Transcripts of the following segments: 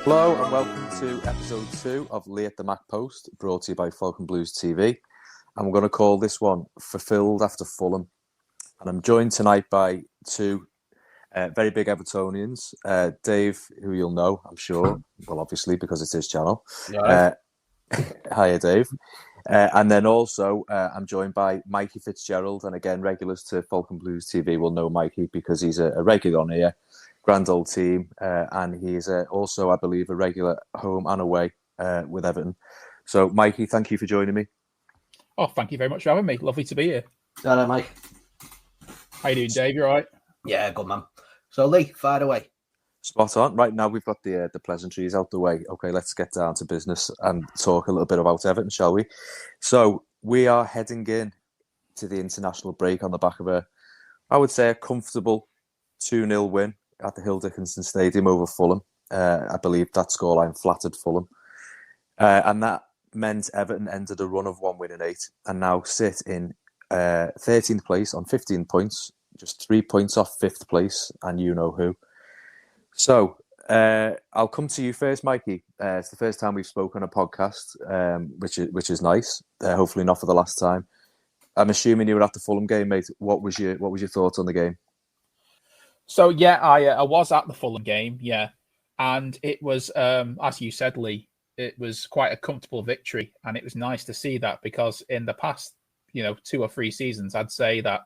Hello and welcome to episode 2 of Lee at the Mac Post, brought to you by Falcon Blues TV. And we're going to call this one Fulfilled After Fulham. And I'm joined tonight by two very big Evertonians. Dave, who you'll know, I'm sure, well, obviously, because it's his channel. Yeah. Hiya, Dave. And then also, I'm joined by Mikey Fitzgerald. And again, regulars to Falcon Blues TV will know Mikey because he's a regular on here. Grand old team, and he's also, I believe, a regular home and away with Everton. So, Mikey, thank you for joining me. Oh, thank you very much for having me. Lovely to be here. Hello, Mike. How you doing, Dave? You all right? Yeah, good man. So, Lee, fire away. Spot on. Right now, we've got the pleasantries out the way. Okay, let's get down to business and talk a little bit about Everton, shall we? So, we are heading in to the international break on the back of I would say, a comfortable 2-0 win at the Hill Dickinson Stadium over Fulham. I believe that scoreline flattered Fulham. And that meant Everton ended a run of 1 win and 8 and now sit in 13th place on 15 points, just 3 points off 5th place, and you know who. So I'll come to you first, Mikey. It's the first time we've spoken on a podcast, which is nice. Hopefully not for the last time. I'm assuming you were at the Fulham game, mate. What was your thoughts on the game? So, yeah, I was at the Fulham game, yeah. And it was, as you said, Lee, it was quite a comfortable victory. And it was nice to see that because in the past, 2 or 3 seasons, I'd say that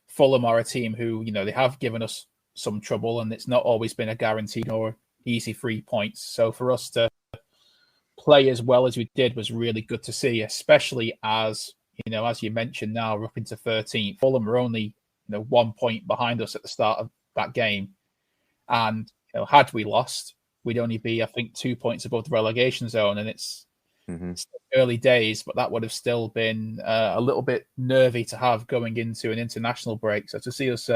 Fulham are a team who, they have given us some trouble and it's not always been a guaranteed or easy 3 points. So for us to play as well as we did was really good to see, especially as you mentioned now, we're up into 13th. Fulham are only, 1 point behind us at the start of that game. And had we lost, we'd only be, I think, 2 points above the relegation zone. And it's early days, but that would have still been a little bit nervy to have going into an international break. So to see us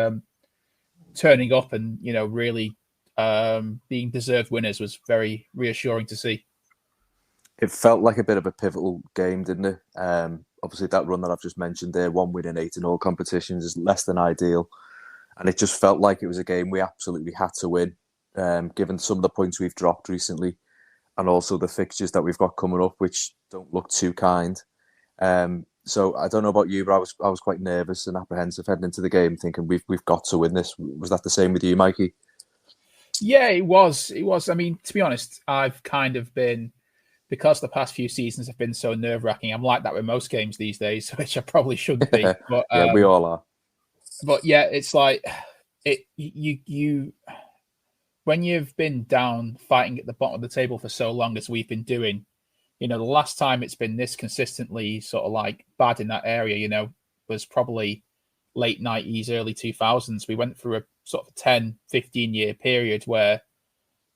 turning up and, really being deserved winners was very reassuring to see. It felt like a bit of a pivotal game, didn't it? Obviously, that run that I've just mentioned there, 1 win and 8 in all competitions, is less than ideal. And it just felt like it was a game we absolutely had to win, given some of the points we've dropped recently and also the fixtures that we've got coming up, which don't look too kind. So I don't know about you, but I was quite nervous and apprehensive heading into the game, thinking we've got to win this. Was that the same with you, Mikey? Yeah, it was. It was. I mean, to be honest, I've kind of been, because the past few seasons have been so nerve-wracking, I'm like that with most games these days, which I probably shouldn't be. But, yeah, we all are. But yeah, it's like you when you've been down fighting at the bottom of the table for so long as we've been doing, the last time it's been this consistently sort of like bad in that area, was probably late 90s, early 2000s. We went through a sort of 10, 15-year period where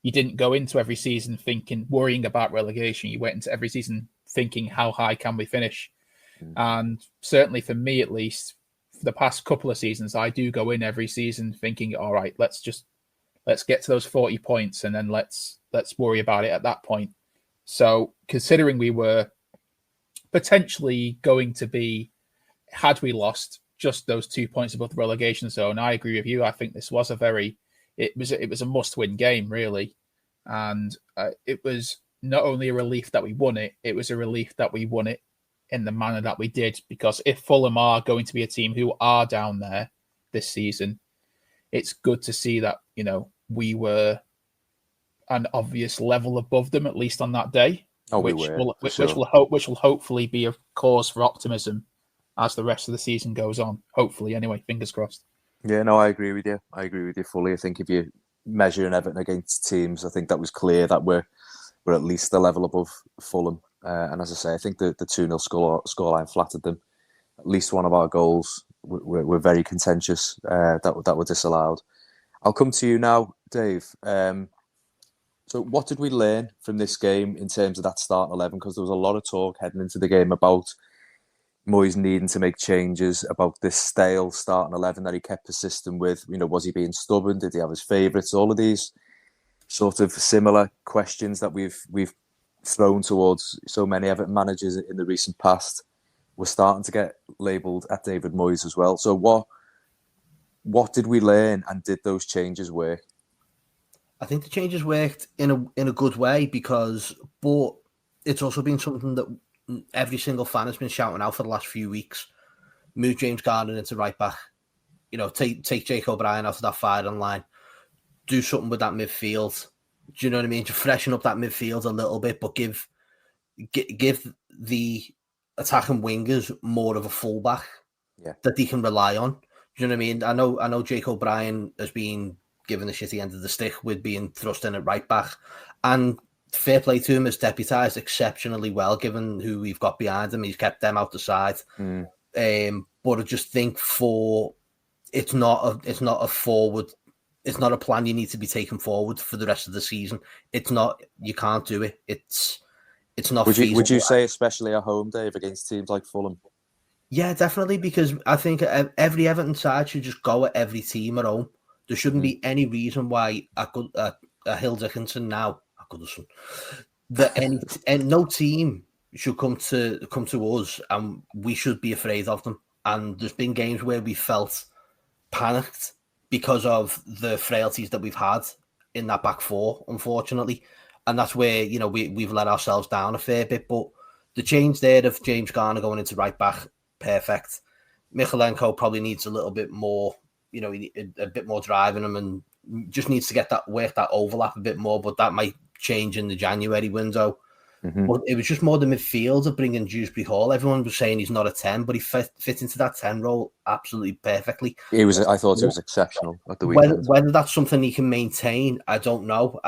you didn't go into every season worrying about relegation. You went into every season thinking, how high can we finish? And certainly for me, at least, for the past couple of seasons, I do go in every season thinking, all right, let's get to those 40 points and then let's worry about it at that point. So considering we were potentially going to be, had we lost, just those 2 points above the relegation zone, I agree with you. I think this was it was a must-win game, really. And it was not only a relief that we won it, it was a relief that we won it in the manner that we did. Because if Fulham are going to be a team who are down there this season, it's good to see that, we were an obvious level above them, at least on that day. Oh, which will hopefully be a cause for optimism as the rest of the season goes on. Hopefully, anyway, fingers crossed. Yeah, no, I agree with you. I agree with you fully. I think if you measuring Everton against teams, I think that was clear that we're at least a level above Fulham. And as I say, I think the 2-0 scoreline flattered them. At least one of our goals were very contentious that were disallowed. I'll come to you now, Dave. So what did we learn from this game in terms of that starting 11? Because there was a lot of talk heading into the game about Moyes needing to make changes, about this stale starting 11 that he kept persisting with. Was he being stubborn? Did he have his favourites? All of these sort of similar questions that we've thrown towards so many Everton managers in the recent past were starting to get labelled at David Moyes as well. So what did we learn, and did those changes work? I think the changes worked in a good way but it's also been something that every single fan has been shouting out for the last few weeks. Move James Garner into right back. Take Jake O'Brien out of that firing line. Do something with that midfield. Do you know what I mean? To freshen up that midfield a little bit, but give the attacking wingers more of a fullback that they can rely on. Do you know what I mean? I know Jake O'Brien has been given the shitty end of the stick with being thrust in at right back, and fair play to him, has deputised exceptionally well given who we've got behind him. He's kept them out the side. But I just think it's not a forward. It's not a plan you need to be taken forward for the rest of the season. It's not. You can't do it. It's not. Would you say, especially at home, Dave, against teams like Fulham? Yeah, definitely, because I think every Everton side should just go at every team at home. There shouldn't be any reason why a Hill Dickinson now, a Goodison, that and no team should come to us and we should be afraid of them. And there's been games where we felt panicked because of the frailties that we've had in that back four, unfortunately. And that's where, we've let ourselves down a fair bit. But the change there of James Garner going into right back, perfect. Michalenko probably needs a little bit more, a bit more drive in him, and just needs to work that overlap a bit more. But that might change in the January window. But it was just more the midfield of bringing Dewsbury Hall. Everyone was saying he's not a 10, but he fit into that 10 role absolutely perfectly. I thought he was exceptional at the weekend. Whether that's something he can maintain, I don't know.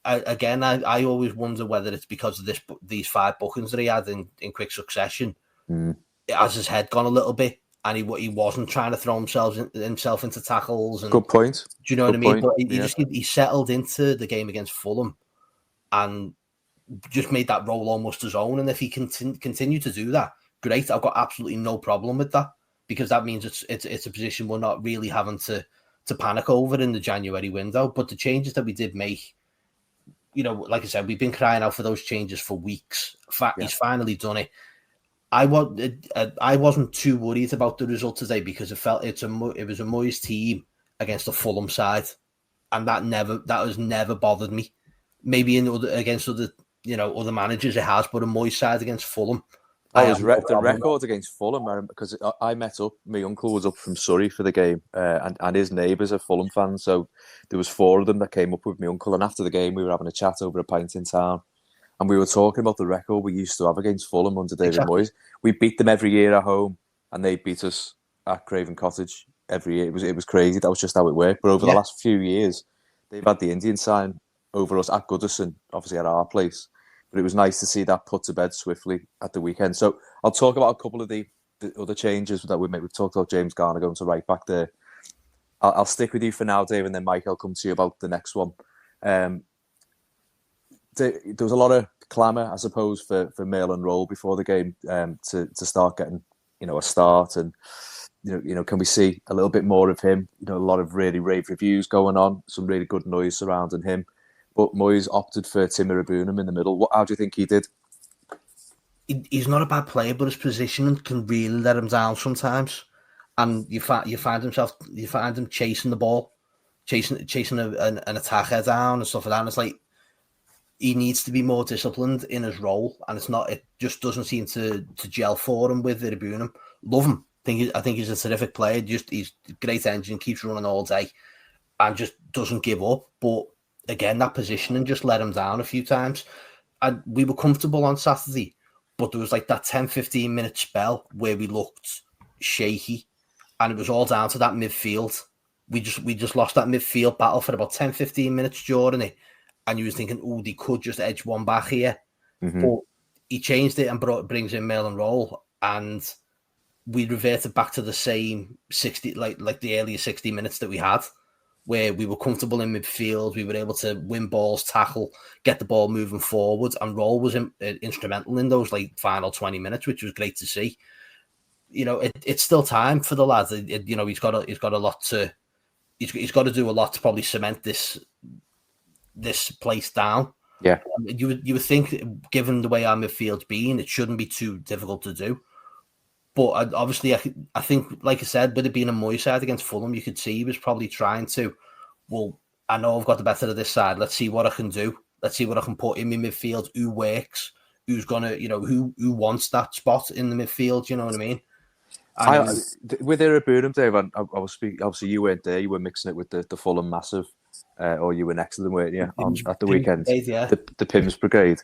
I always wonder whether it's because of these 5 bookings that he had in quick succession. Has his head gone a little bit, and he wasn't trying to throw himself into tackles. And, good point. Do you know what I mean? But he settled into the game against Fulham, and just made that role almost his own. And if he continue to do that, great. I've got absolutely no problem with that, because that means it's a position we're not really having to panic over in the January window. But the changes that we did make, like I said, we've been crying out for those changes for weeks. He's finally done it. I wasn't too worried about the result today, because it was a Moyes team against a Fulham side, and that has never bothered me. Maybe against other managers it has, but a Moyes side against Fulham. The record against Fulham, because I met up, my uncle was up from Surrey for the game, and his neighbours are Fulham fans, so there was 4 of them that came up with my uncle, and after the game we were having a chat over a pint in town, and we were talking about the record we used to have against Fulham under David Moyes. We beat them every year at home, and they beat us at Craven Cottage every year. It was crazy. That was just how it worked. But over the last few years, they've had the Indian sign over us at Goodison, obviously at our place. But it was nice to see that put to bed swiftly at the weekend. So I'll talk about a couple of the other changes that we made. We've talked about James Garner going to right back there. I'll stick with you for now, Dave, and then Mike, I'll come to you about the next one. There was a lot of clamour, I suppose, for Maitland Roll before the game to start getting, a start, and can we see a little bit more of him? A lot of really rave reviews going on, some really good noise surrounding him. But Moyes opted for Timur Abunam in the middle. How do you think he did? He's not a bad player, but his positioning can really let him down sometimes. And you find him chasing the ball, chasing an attacker down and stuff like that. And it's like, he needs to be more disciplined in his role, and it just doesn't seem to gel for him with Abunam. Love him. I think he's a terrific player. He's a great engine, keeps running all day, and just doesn't give up. But again, that positioning just let him down a few times. And we were comfortable on Saturday, but there was like that 10-15 minute spell where we looked shaky, and it was all down to that midfield. We just lost that midfield battle for about 10-15 minutes during it, and you was thinking, they could just edge one back here. But he changed it and brings in Maitland Roll, and we reverted back to the same 60, like the earlier 60 minutes that we had, where we were comfortable in midfield. We were able to win balls, tackle, get the ball moving forward, and Roll was instrumental in those final 20 minutes, which was great to see. It's still time for the lads. He's got a lot to. He's got to do a lot to probably cement this place down. Yeah, you would think, given the way our midfield's been, it shouldn't be too difficult to do. But obviously, I think, like I said, with it being a Moyes side against Fulham, you could see he was probably trying to, I know I've got the better of this side. Let's see what I can do. Let's see what I can put in my midfield. Who works? Who's gonna, who wants that spot in the midfield? You know what I mean? With Irabunum, Dave, I was speaking. Obviously, you weren't there. You were mixing it with the Fulham massive, or you were next to them, weren't you? At the weekend, Brigade, yeah. the Pims Brigade.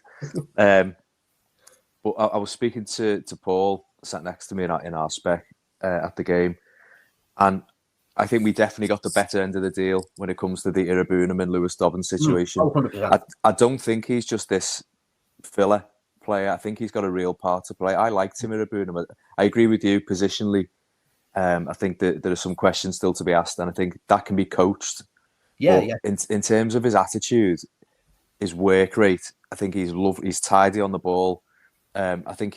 But I was speaking to Paul, sat next to me in our spec at the game, and I think we definitely got the better end of the deal when it comes to the Irabunum and Lewis Dobbins situation. 100%. I don't think he's just this filler player. I think he's got a real part to play. I liked him Irabunum. I agree with you positionally. I think that there are some questions still to be asked, and I think that can be coached. Yeah, but yeah. In terms of his attitude, his work rate, I think he's lovely. He's tidy on the ball. I think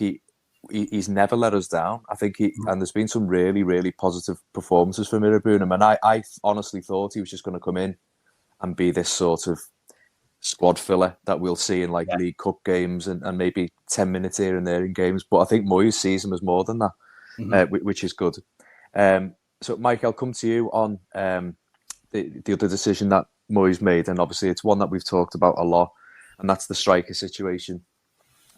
he's never let us down. I think and there's been some really, really positive performances from Irabunum, and I honestly thought he was just going to come in and be this sort of squad filler that we'll see in League Cup games and maybe 10 minutes here and there in games. But I think Moyes sees him as more than that, which is good. So, Mike, I'll come to you on the other decision that Moyes made, and obviously it's one that we've talked about a lot, and that's the striker situation.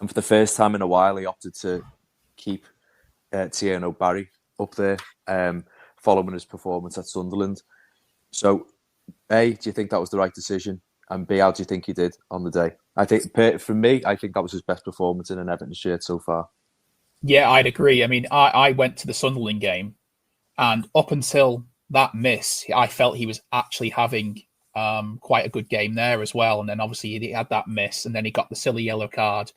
And for the first time in a while, he opted to keep Tierno Barry up there, following his performance at Sunderland. So, A, do you think that was the right decision? And B, how do you think he did on the day? I think, for me, I think that was his best performance in an Everton shirt so far. Yeah, I'd agree. I mean, I went to the Sunderland game, and up until that miss, I felt he was actually having quite a good game there as well. And then obviously he had that miss, and then he got the silly yellow card.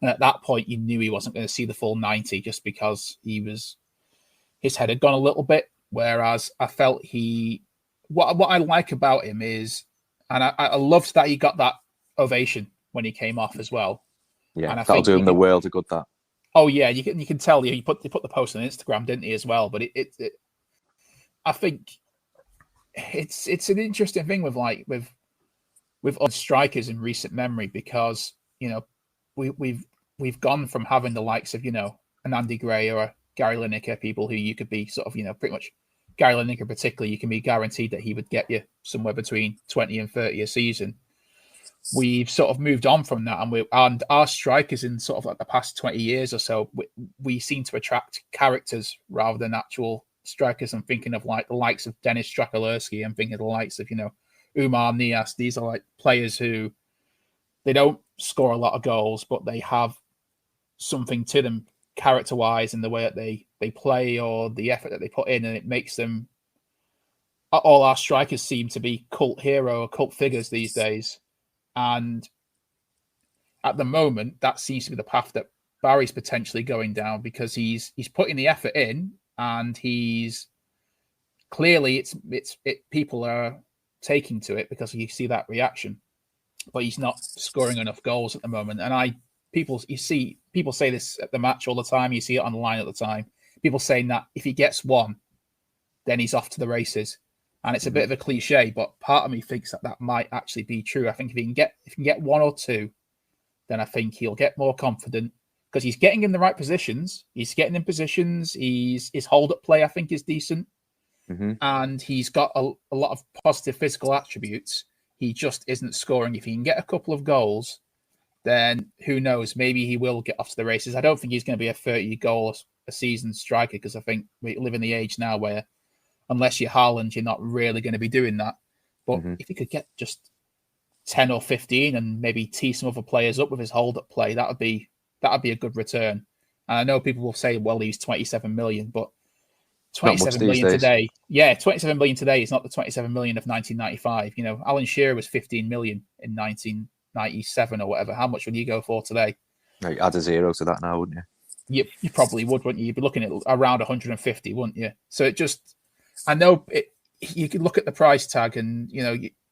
And at that point, you knew he wasn't going to see the full 90 just because his head had gone a little bit. Whereas I felt what I like about him is, and I loved that he got that ovation when he came off as well. Yeah, and that'll do him the world of good, that. Oh yeah, you can tell he put the post on Instagram, didn't he, as well? But I think it's an interesting thing with other strikers in recent memory, because we've gone from having the likes of an Andy Gray or a Gary Lineker, people who you could be sort of pretty much, Gary Lineker particularly, you can be guaranteed that he would get you somewhere between 20 and 30 a season. We've sort of moved on from that, and our strikers in sort of like the past 20 years or so, we seem to attract characters rather than actual strikers. I'm thinking of the likes of Dennis Strakolerski. I'm thinking of the likes of Umar Nias. These are like players who, they don't score a lot of goals, but they have something to them character-wise in the way that they play or the effort that they put in, and it makes them. All our strikers seem to be cult hero or cult figures these days. And at the moment, that seems to be the path that Barry's potentially going down, because he's putting the effort in, and he's clearly people are taking to it because you see that reaction, but he's not scoring enough goals at the moment. And people say this at the match all the time. You see it online at the time. People saying that if he gets one, then he's off to the races. And it's a bit of a cliche, but part of me thinks that might actually be true. I think if he can get one or two, then I think he'll get more confident, because he's getting in the right positions. He's getting in positions. His hold-up play, I think, is decent. And he's got a lot of positive physical attributes. He just isn't scoring. If he can get a couple of goals, then who knows? Maybe he will get off to the races. I don't think he's going to be a 30-goal a season striker, because I think we live in the age now where, unless you're Haaland, you're not really going to be doing that. But if he could get just 10 or 15 and maybe tee some other players up with his hold-up play, that would be a good return. And I know people will say, well, he's 27 million, but 27 million today, 27 million today is not the 27 million of 1995. Alan Shearer was 15 million in 1997 or whatever. How much would you go for today? No, you add a zero to that now, wouldn't you? You probably would, wouldn't you? You'd be looking at around 150, wouldn't you? So it just, I know you could look at the price tag and,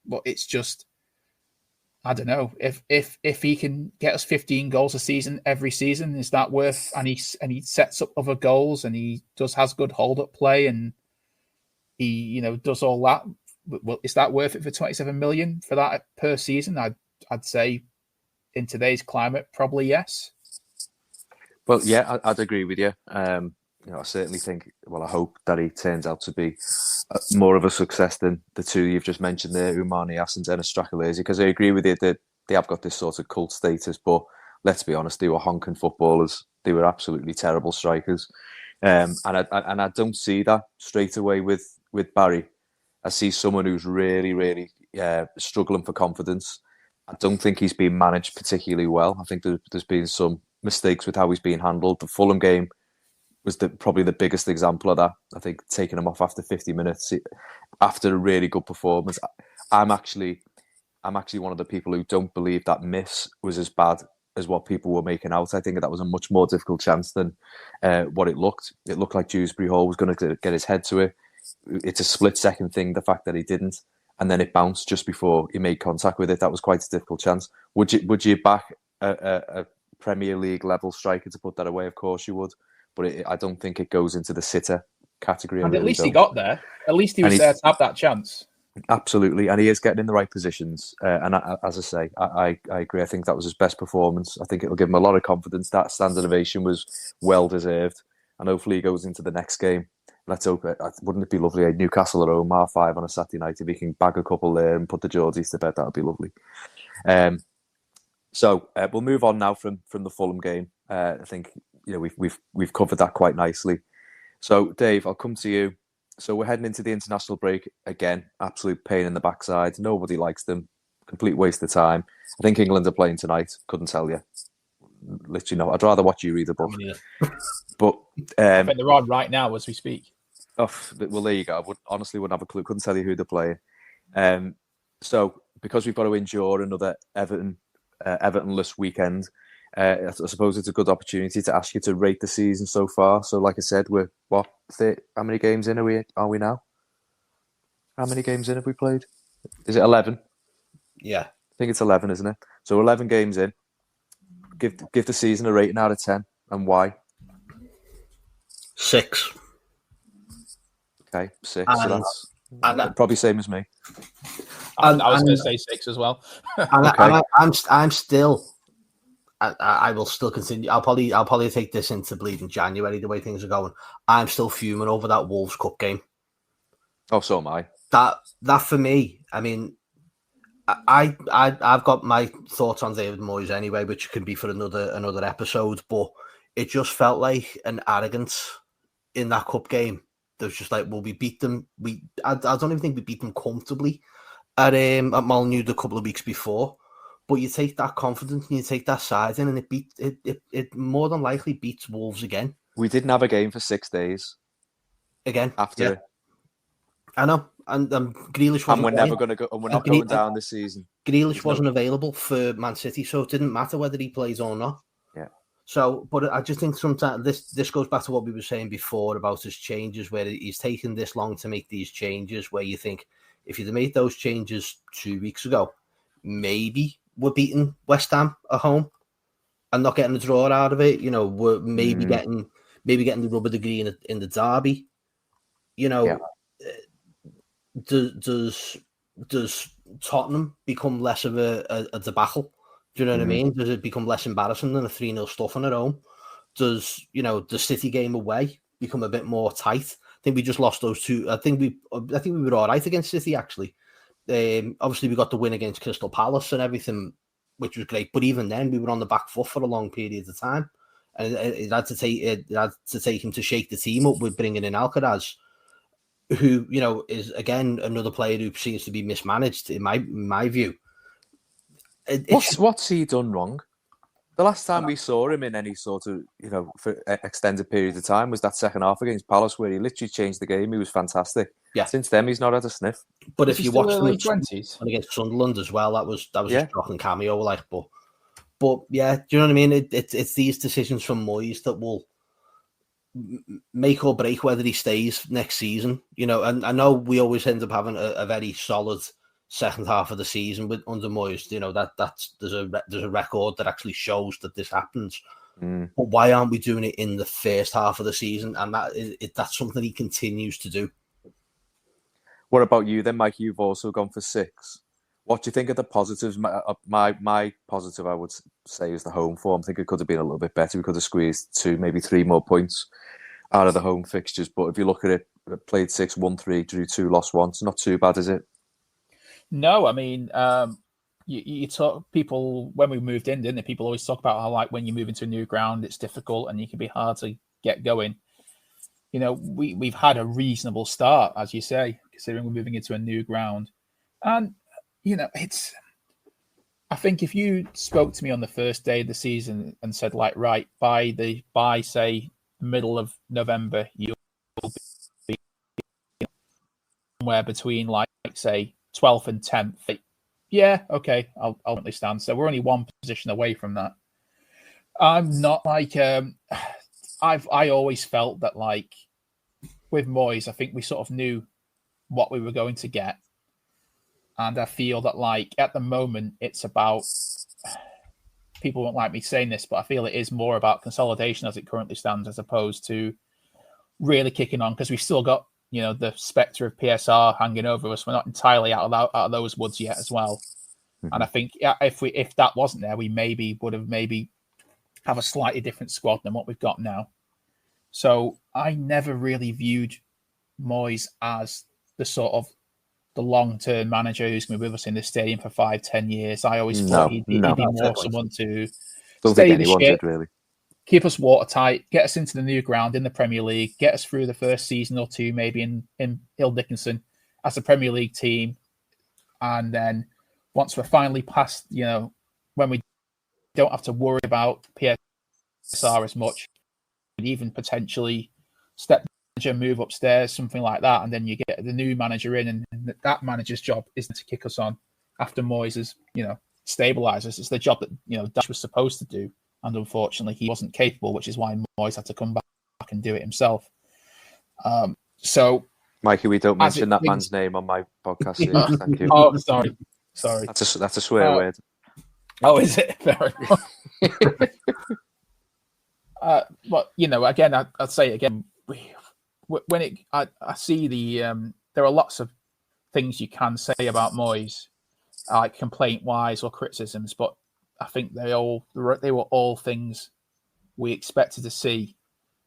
but it's just, I don't know if he can get us 15 goals a season every season, is that worth? And he sets up other goals, and he has good hold up play, and he does all that. Well, is that worth it for 27 million for that per season? I'd say in today's climate, probably yes. Well, yeah, I'd agree with you. I certainly think, well, I hope that he turns out to be more of a success than the two you've just mentioned there, Umani As and Dennis Strakalese, because I agree with you that they have got this sort of cult status, but let's be honest, they were honking footballers. They were absolutely terrible strikers. And I don't see that straight away with Barry. I see someone who's really, really struggling for confidence. I don't think he's been managed particularly well. I think there's been some mistakes with how he's being handled. The Fulham game was probably the biggest example of that. I think taking him off after 50 minutes, after a really good performance. I'm actually one of the people who don't believe that miss was as bad as what people were making out. I think that was a much more difficult chance than what it looked. It looked like Dewsbury Hall was going to get his head to it. It's a split-second thing, the fact that he didn't. And then it bounced just before he made contact with it. That was quite a difficult chance. Would you back a Premier League level striker to put that away? Of course you would. But I don't think it goes into the sitter category. And at least he got there. At least he was there to have that chance. Absolutely. And he is getting in the right positions. And as I say, I agree. I think that was his best performance. I think it'll give him a lot of confidence. That standing ovation was well deserved. And hopefully he goes into the next game. Let's hope it. Wouldn't it be lovely? Newcastle at home, 5:30 on a Saturday night. If he can bag a couple there and put the Geordies to bed, that would be lovely. So we'll move on now from the Fulham game. I think we've covered that quite nicely. So Dave, I'll come to you. So we're heading into the international break again. Absolute pain in the backside. Nobody likes them. Complete waste of time. I think England are playing tonight. Couldn't tell you. Literally no. I'd rather watch you read the book. But I think they're on right now as we speak. Oh, well, there you go. I honestly wouldn't have a clue. Couldn't tell you who they're playing. So because we've got to endure another Everton-less weekend, I suppose it's a good opportunity to ask you to rate the season so far. So, like I said, we're how many games in are we now? How many games in have we played? Is it 11? Yeah, I think it's 11, isn't it? So 11 games in. Give the season a rating out of 10, and why? 6. Okay, 6. So that's probably same as me. I was going to say 6 as well. Okay. I'm still. I will still continue. I'll probably take this into bleeding January. The way things are going, I'm still fuming over that Wolves Cup game. Oh, so am I. That for me. I mean, I've got my thoughts on David Moyes anyway, which can be for another episode. But it just felt like an arrogance in that cup game. There's just like, well, we beat them. I don't even think we beat them comfortably at Molineux a couple of weeks before. But you take that confidence and you take that side in, and it more than likely beats Wolves again. We didn't have a game for 6 days. Again after it. I know, and Grealish wasn't. And we're never going to go. And we're not going down this season. Grealish wasn't available for Man City, so it didn't matter whether he plays or not. Yeah. So, but I just think sometimes this goes back to what we were saying before about his changes, where he's taken this long to make these changes. Where you think if you'd have made those changes 2 weeks ago, maybe we're beating West Ham at home and not getting a draw out of it. We're maybe getting the rubber degree in the derby. Does Tottenham become less of a debacle? Do you know what I mean? Does it become less embarrassing than a 3-0 stuffing at home? Does the City game away become a bit more tight? I think we just lost those two. I think we were all right against City actually. Obviously, we got the win against Crystal Palace and everything, which was great. But even then, we were on the back foot for a long period of time, and it had to take him to shake the team up with bringing in Alcaraz, who is again another player who seems to be mismanaged in my view. What's he done wrong? The last time we saw him in any sort of, for extended period of time was that second half against Palace where he literally changed the game. He was fantastic. Yeah. Since then, he's not had a sniff. But if you watch them $20s against Sunderland as well, that was a shocking cameo. But yeah, do you know what I mean? It's these decisions from Moyes that will make or break whether he stays next season. And I know we always end up having a very solid second half of the season under Moyes. There's a record that actually shows that this happens. But why aren't we doing it in the first half of the season? And that's something he continues to do. What about you then, Mikey? You've also gone for 6. What do you think of the positives? My positive, I would say, is the home form. I think it could have been a little bit better. We could have squeezed 2, maybe 3 more points. out of the home fixtures. But if you look at it, played 6, won 3, drew 2, lost 1. It's not too bad, is it? No, I mean, you talk people when we moved in, didn't they? People always talk about how like when you move into a new ground, it's difficult and you can be hard to get going. You know, we've had a reasonable start, as you say, considering we're moving into a new ground, and you know, I think if you spoke to me on the first day of the season and said, like, right, by say middle of November, you'll be somewhere between like say 12th and 10th. Like, yeah, okay, I'll understand. So we're only one position away from that. I'm not like I always felt that like with Moyes, I think we sort of knew what we were going to get. And I feel that, like, at the moment, it's about, people won't like me saying this, but I feel it is more about consolidation as it currently stands, as opposed to really kicking on, because we've still got, you know, the spectre of PSR hanging over us. We're not entirely out of those woods yet as well. Mm-hmm. And I think if that wasn't there, we would have have a slightly different squad than what we've got now. So I never really viewed Moyes as the long-term manager who's going to be with us in this stadium for 5-10 years. I always thought he'd be more someone to stay the ship, really, keep us watertight, get us into the new ground in the Premier League, get us through the first season or two, maybe in Hill Dickinson as a Premier League team. And then once we're finally past, you know, when we don't have to worry about PSR as much, even potentially step move upstairs, something like that, and then you get the new manager in, and that manager's job isn't to kick us on after Moyes has, you know, stabilised us. It's the job that, you know, Dash was supposed to do, and unfortunately he wasn't capable, which is why Moyes had to come back and do it himself. So, Mikey, we don't mention that man's name on my podcast series. Thank you. Oh, sorry. That's a swear word. Oh, is it? Fair enough. But you know, again, I'd say again. I see there are lots of things you can say about Moyes, like complaint-wise or criticisms, but I think they were all things we expected to see.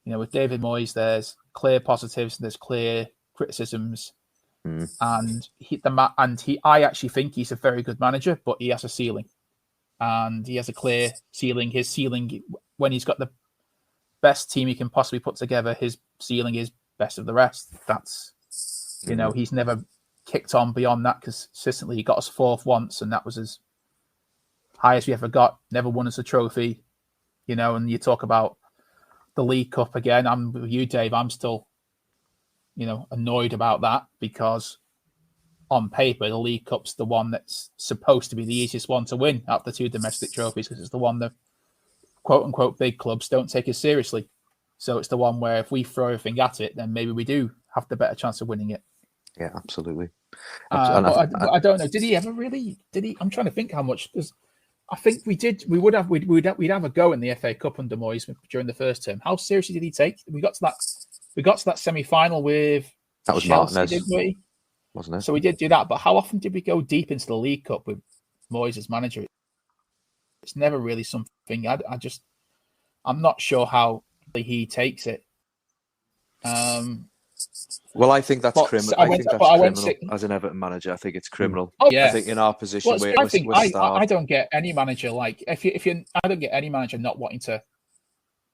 You know, with David Moyes, there's clear positives, there's clear criticisms, and I actually think he's a very good manager, but he has a ceiling, and he has a clear ceiling. His ceiling, when he's got the best team he can possibly put together, his ceiling is best of the rest. That's, you know, he's never kicked on beyond that consistently. He got us fourth once, and that was as high as we ever got. Never won us a trophy, you know. And you talk about the League Cup again. I'm with you, Dave. I'm still, you know, annoyed about that, because on paper the League Cup's the one that's supposed to be the easiest one to win out of the two domestic trophies, because it's the one that quote unquote big clubs don't take us seriously. So it's the one where if we throw everything at it, then maybe we do have the better chance of winning it. Yeah, absolutely. But I don't know. Did he ever really? I'm trying to think how much, because I think we did. We'd have a go in the FA Cup under Moyes during the first term. How seriously did he take? We got to that semi-final with that was Chelsea, Martinez, didn't we? Wasn't it? So we did do that. But how often did we go deep into the League Cup with Moyes as manager? It's never really something. I'm not sure how he takes it. Well, I think that's criminal. I think that's criminal as an Everton manager. I think it's criminal. Oh, yeah. I think in our position, I don't get any manager like I don't get any manager not wanting to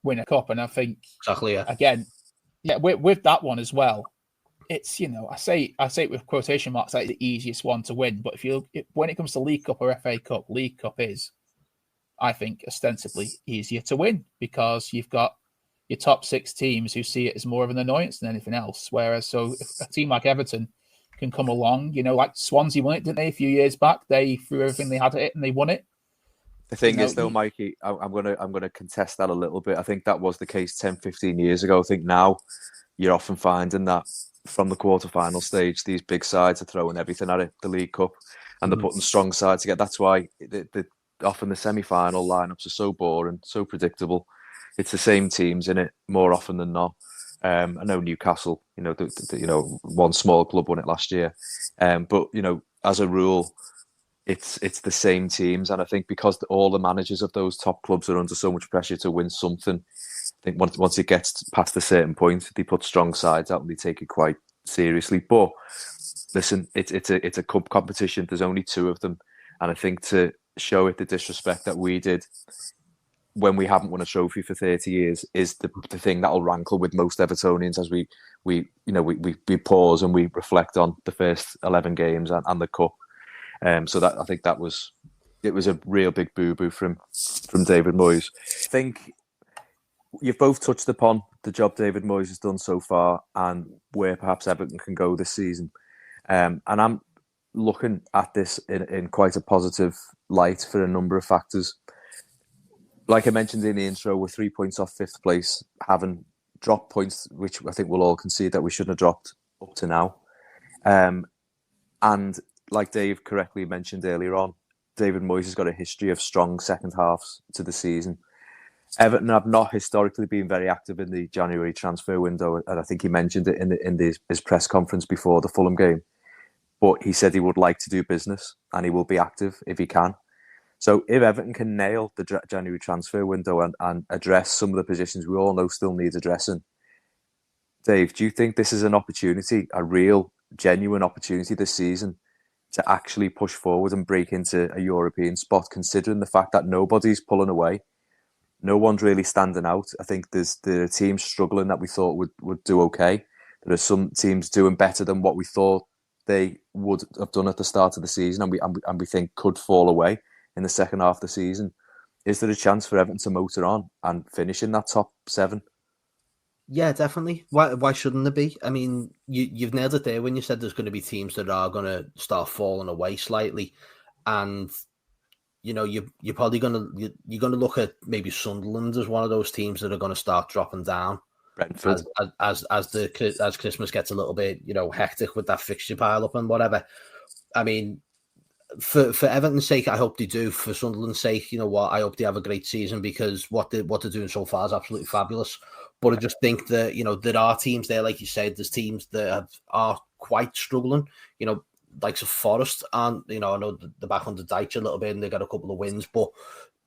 win a cup, and I think exactly. Yeah. Again, yeah, with that one as well. It's, you know, I say it with quotation marks, like the easiest one to win. But when it comes to League Cup or FA Cup, League Cup is, I think, ostensibly easier to win, because you've got your top six teams who see it as more of an annoyance than anything else. Whereas, so if a team like Everton can come along, you know, like Swansea won it, didn't they, a few years back? They threw everything they had at it and they won it. The thing is, though, Mikey, I'm gonna contest that a little bit. I think that was the case 10, 15 years ago. I think now you're often finding that from the quarterfinal stage, these big sides are throwing everything at it, the League Cup, and they're putting strong sides together. That's why often the semi-final lineups are so boring, so predictable. It's the same teams in it more often than not. I know Newcastle, you know, one small club won it last year, but you know, as a rule, it's the same teams. And I think because all the managers of those top clubs are under so much pressure to win something, think once it gets past a certain point, they put strong sides out and they take it quite seriously. But listen, it's a cup competition. There's only 2 of them, and I think to show it the disrespect that we did when we haven't won a trophy for 30 years is the thing that'll rankle with most Evertonians as we pause and we reflect on the first 11 games and the cup. So that I think it was a real big boo-boo from David Moyes. I think you've both touched upon the job David Moyes has done so far and where perhaps Everton can go this season. And I'm looking at this in quite a positive light for a number of factors. Like I mentioned in the intro, we're 3 points off 5th place, having dropped points, which I think we'll all concede that we shouldn't have dropped up to now. And like Dave correctly mentioned earlier on, David Moyes has got a history of strong second halves to the season. Everton have not historically been very active in the January transfer window, and I think he mentioned it in his press conference before the Fulham game. But he said he would like to do business and he will be active if he can. So if Everton can nail the January transfer window and address some of the positions we all know still need addressing, Dave, do you think this is an opportunity, a real, genuine opportunity this season to actually push forward and break into a European spot, considering the fact that nobody's pulling away? No one's really standing out. I think there are teams struggling that we thought would do okay. There are some teams doing better than what we thought they would have done at the start of the season and we think could fall away in the second half of the season. Is there a chance for Everton to motor on and finish in that top 7? Yeah, definitely. Why shouldn't there be? I mean, you've nailed it there when you said there's going to be teams that are going to start falling away slightly, and you're probably you're going to look at maybe Sunderland as one of those teams that are going to start dropping down. Brentford, as Christmas gets a little bit hectic with that fixture pile up and whatever. I mean, for Everton's sake, I hope they do. For Sunderland's sake, you know what? I hope they have a great season because what they're doing so far is absolutely fabulous. But I just think that there are teams there, like you said, there's teams that are quite struggling. Like Forest, and I know they're back on the Dyche a little bit, and they got a couple of wins, but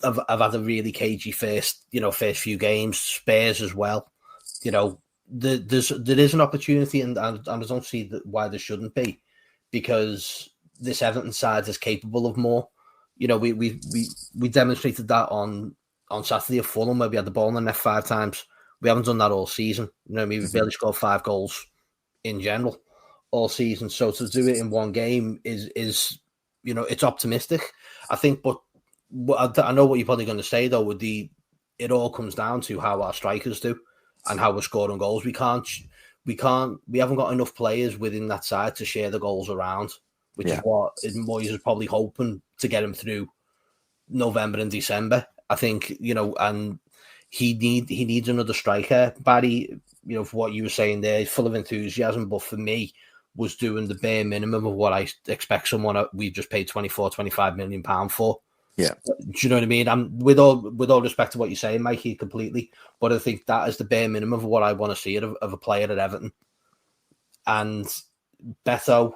I've had a really cagey first few games. Spurs as well. There is an opportunity, and I don't see why there shouldn't be, because this Everton side is capable of more. We demonstrated that on Saturday at Fulham, where we had the ball in the net 5 times. We haven't done that all season. We barely scored 5 goals in general all season. So to do it in one game is it's optimistic, I think. But I know what you're probably going to say though. It all comes down to how our strikers do and how we're scoring goals. We haven't got enough players within that side to share the goals around, which is what Moyes is probably hoping to get him through November and December. I think, and he needs another striker. Barry, for what you were saying there, full of enthusiasm, but for me, was doing the bare minimum of what I expect someone we just paid £24-25 million for. Yeah. Do you know what I mean? I'm with all respect to what you're saying, Mikey, completely. But I think that is the bare minimum of what I want to see of a player at Everton. And Beto,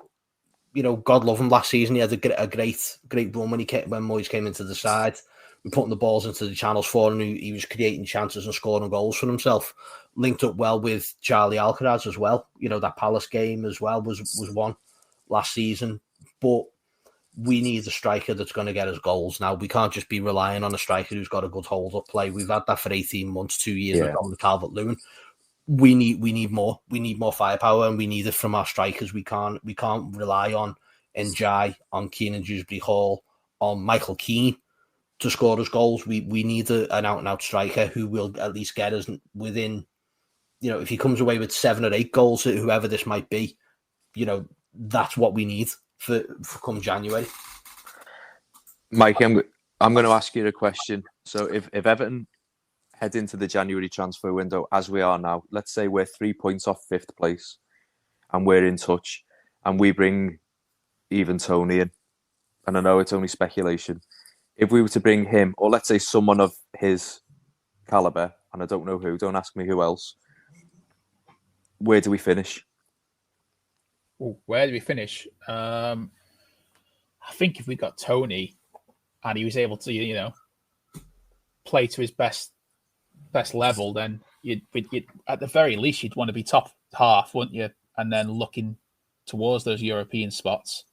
God love him. Last season, he had a great run when Moyes came into the side. We putting the balls into the channels for him. He was creating chances and scoring goals for himself. Linked up well with Charlie Alcaraz as well. That Palace game as well was one last season. But we need a striker that's going to get us goals. Now, we can't just be relying on a striker who's got a good hold-up play. We've had that for 18 months, 2 years with Dominic Calvert-Lewin. We need more. We need more firepower, and we need it from our strikers. We can't rely on Njai, on Keenan Dewsbury Hall, on Michael Keane to score us goals. We need an out-and-out striker who will at least get us within, if he comes away with 7 or 8 goals, whoever this might be, that's what we need for come January. Mikey, I'm going to ask you a question. So if Everton head into the January transfer window as we are now, let's say we're 3 points off 5th place and we're in touch and we bring even Tony in, and I know it's only speculation, if we were to bring him, or let's say someone of his calibre, and I don't know who, don't ask me who else, where do we finish? Where do we finish? I think if we got Tony and he was able to, play to his best best level, then you'd at the very least you'd want to be top half, wouldn't you? And then looking towards those European spots.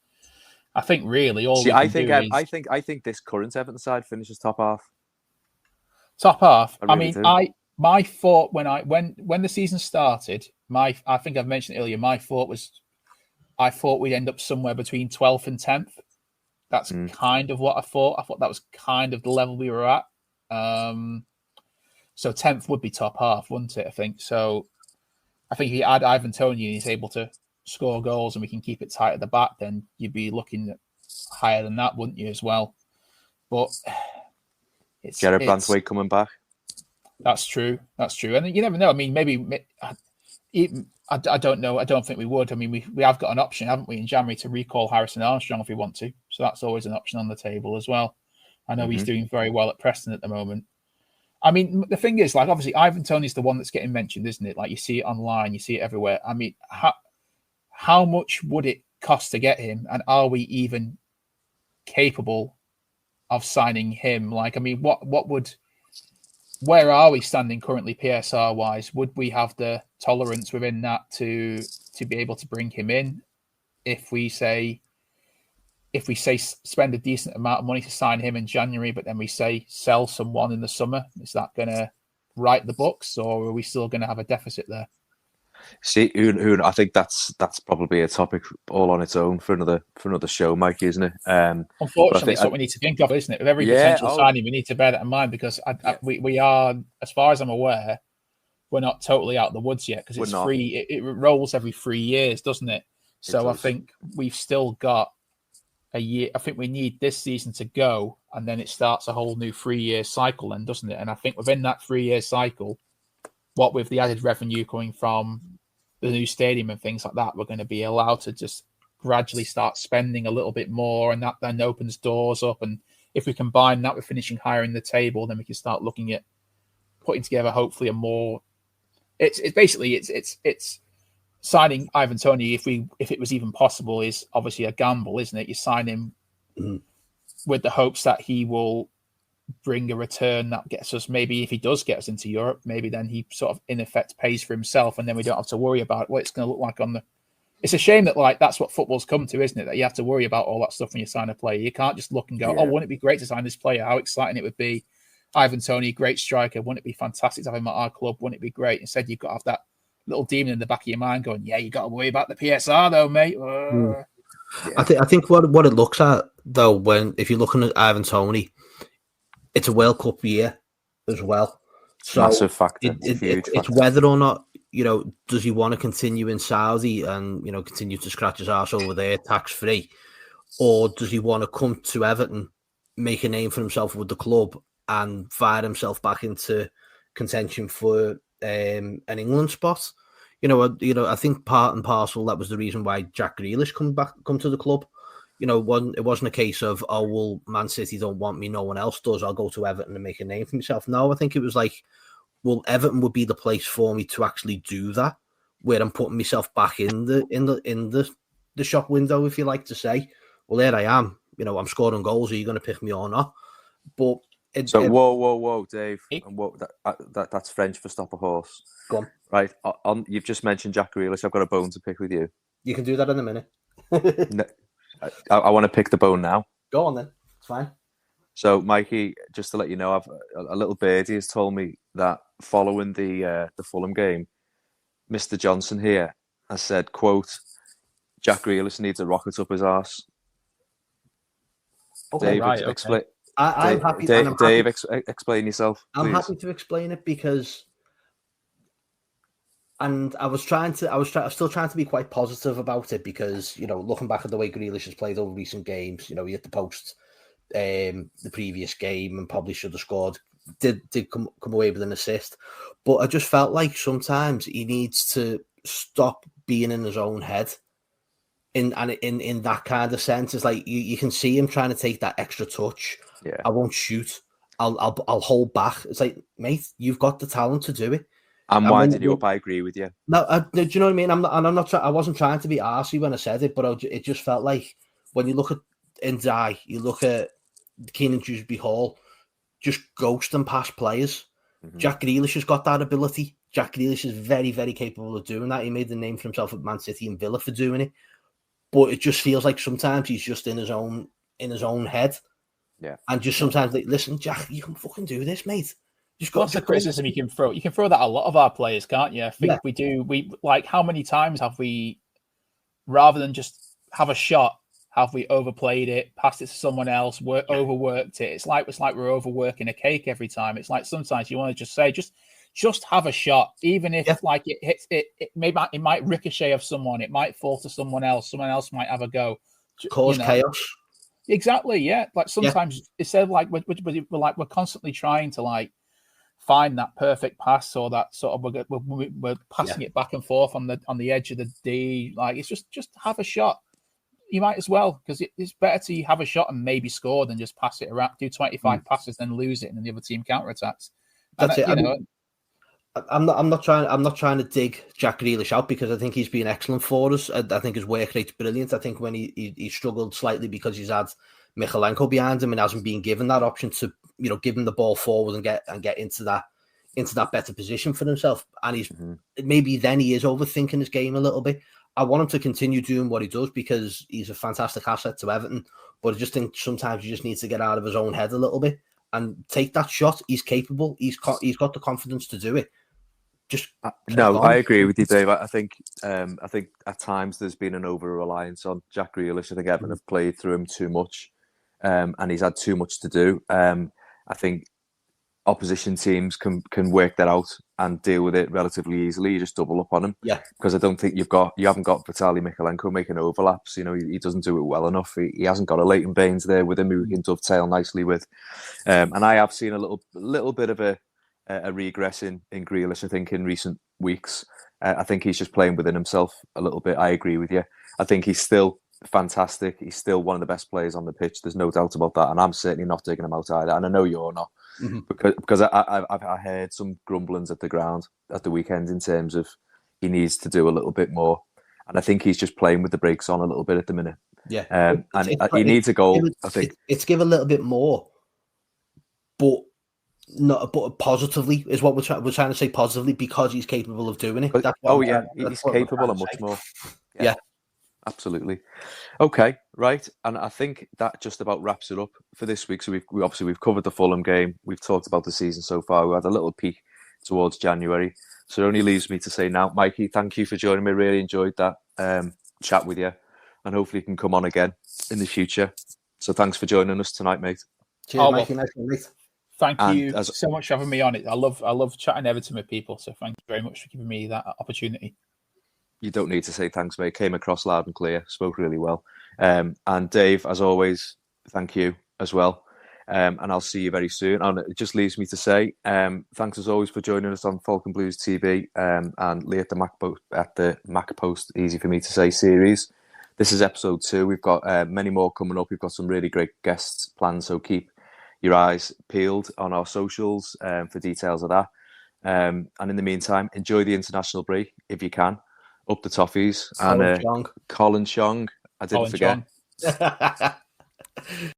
I think really all we can do is I think this current Everton side finishes top half. Top half. I really do. My thought when the season started, I think I've mentioned earlier, my thought was I thought we'd end up somewhere between 12th and 10th. That's kind of what I thought. I thought that was kind of the level we were at. So 10th would be top half, wouldn't it? I think so. I think if you add Ivan Toney and he's able to score goals and we can keep it tight at the back, then you'd be looking at higher than that, wouldn't you, as well? But it's Gerard Brantwaite coming back. That's true. And you never know. I mean, maybe I don't know. I don't think we would. I mean, we have got an option, haven't we, in January to recall Harrison Armstrong if we want to. So that's always an option on the table as well. I know he's doing very well at Preston at the moment. I mean, the thing is, like, obviously, Ivan Toney's the one that's getting mentioned, isn't it? Like, you see it online, you see it everywhere. I mean, how much would it cost to get him? And are we even capable of signing him? Like, I mean, where are we standing currently PSR wise? Would we have the tolerance within that to be able to bring him in if we say spend a decent amount of money to sign him in January, but then we say sell someone in the summer? Is that going to right the books, or are we still going to have a deficit there? See, I think that's probably a topic all on its own for another show, Mikey, isn't it? Unfortunately, it's what we need to think of, isn't it? With every potential signing, we need to bear that in mind, because we are, as far as I'm aware, we're not totally out of the woods yet, because it's free. It rolls every 3 years, doesn't it? So I think we've still got a year. I think we need this season to go, and then it starts a whole new 3-year cycle, then, doesn't it? And I think within that 3-year cycle, what with the added revenue coming from the new stadium and things like that, we're going to be allowed to just gradually start spending a little bit more, and that then opens doors up. And if we combine that with finishing higher in the table, then we can start looking at putting together hopefully a more. It's basically signing Ivan Toney, if it was even possible, is obviously a gamble, isn't it? You sign him with the hopes that he will bring a return that gets us, maybe if he does get us into Europe, maybe then he sort of in effect pays for himself, and then we don't have to worry about what it's going to look like on the. It's a shame that, like, that's what football's come to, isn't it? That you have to worry about all that stuff when you sign a player. You can't just look and go, oh, wouldn't it be great to sign this player? How exciting it would be. Ivan Toney, great striker. Wouldn't it be fantastic to have him at our club? Wouldn't it be great? Instead, you've got to have that little demon in the back of your mind going, yeah, you got to worry about the PSR though, mate. I think what it looks at though, if you're looking at Ivan Toney, it's a World Cup year as well. So massive factor. It's whether or not, does he want to continue in Saudi and, continue to scratch his arse over there tax free, or does he want to come to Everton, make a name for himself with the club, and fire himself back into contention for an England spot? I think part and parcel that was the reason why Jack Grealish come to the club. It wasn't a case of, oh, well, Man City don't want me, no one else does, I'll go to Everton and make a name for myself. No, I think it was like, well, Everton would be the place for me to actually do that, where I'm putting myself back in the shop window, if you like to say. Well, there I am. I'm scoring goals. Are you going to pick me or not? But whoa, Dave. And that's French for stop a horse. Go on. Right. You've just mentioned Jack Grealish. I've got a bone to pick with you. You can do that in a minute. No, I want to pick the bone now. Go on then. It's fine. So, Mikey, just to let you know, a little birdie has told me that following the Fulham game, Mr. Johnson here has said, quote, Jack Grealish needs a rocket up his arse. Okay, Dave, explain. I'm happy. Dave, explain yourself, please. I'm happy to explain it because, and I was still trying to be quite positive about it because, looking back at the way Grealish has played over recent games, he hit the post the previous game and probably should have scored. Did come away with an assist, but I just felt like sometimes he needs to stop being in his own head. In that kind of sense, it's like you can see him trying to take that extra touch. Yeah. I won't shoot. I'll hold back. It's like, mate, you've got the talent to do it. I'm winding you up. I agree with you. No, do you know what I mean? I'm not. I wasn't trying to be arsey when I said it, but it just felt like when you look at Ndiaye, you look at Keenan Dewsbury Hall, just ghosting past players. Jack Grealish has got that ability. Jack Grealish is very, very capable of doing that. He made the name for himself at Man City and Villa for doing it. But it just feels like sometimes he's just in his own head. Yeah. And just sometimes like, listen, Jack, you can fucking do this, mate. Just What's the criticism you can throw? You can throw that at a lot of our players, can't you? I think we do. We like, how many times have we, rather than just have a shot, have we overplayed it, passed it to someone else, overworked it? It's like we're overworking a cake every time. It's like sometimes you want to just say, just have a shot, even if like it hits it. It might ricochet off someone. It might fall to someone else. Someone else might have a go. Cause chaos. Exactly. Yeah. Like sometimes instead of like we're constantly trying to like find that perfect pass or that sort of we're passing it back and forth on the edge of the D. Like it's just have a shot. You might as well, because it's better to have a shot and maybe score than just pass it around, do 25 passes, then lose it, and then the other team counterattacks. That's it. I'm not trying to dig Jack Grealish out, because I think he's been excellent for us. I think his work rate's brilliant. I think when he struggled slightly because he's had Mykolenko behind him and hasn't been given that option to give him the ball forward and get into that better position for himself. And he's maybe then he is overthinking his game a little bit. I want him to continue doing what he does because he's a fantastic asset to Everton. But I just think sometimes he just needs to get out of his own head a little bit and take that shot. He's capable. He's got the confidence to do it. Just I agree with you, Dave. I think at times there's been an over reliance on Jack Grealish. I think Everton have played through him too much, and he's had too much to do. I think opposition teams can work that out and deal with it relatively easily. You just double up on him, because I don't think you haven't got Vitaly Mykolenko making overlaps. He doesn't do it well enough. He hasn't got a Leighton Baines there with him who he can dovetail nicely with. And I have seen a little bit of a regress in Grealish, I think, in recent weeks. I think he's just playing within himself a little bit. I agree with you. I think he's still fantastic. He's still one of the best players on the pitch. There's no doubt about that. And I'm certainly not taking him out either. And I know you're not. Because I heard some grumblings at the ground at the weekend in terms of he needs to do a little bit more. And I think he's just playing with the brakes on a little bit at the minute. Yeah. And he needs a goal, I think. It's give a little bit more, but positively is what we're trying to say, positively, because he's capable of doing it. He's capable of much more. Yeah. Absolutely. Okay, right. And I think that just about wraps it up for this week. So we've covered the Fulham game. We've talked about the season so far. We had a little peek towards January. So it only leaves me to say now, Mikey, thank you for joining me. Really enjoyed that chat with you. And hopefully you can come on again in the future. So thanks for joining us tonight, mate. Cheers, Mikey. Nice to meet. Thank you so much for having me on it. I love chatting Everton with people. So thank you very much for giving me that opportunity. You don't need to say thanks, mate. Came across loud and clear. Spoke really well. And Dave, as always, thank you as well. And I'll see you very soon. And it just leaves me to say thanks as always for joining us on Falcon Blues TV and Lee at the Mac Post, easy for me to say, series. This is episode 2. We've got many more coming up. We've got some really great guests planned, so keep your eyes peeled on our socials for details of that. And in the meantime, enjoy the international break if you can. Up the toffees. Colin, Chong. Colin, Chong. I didn't forget.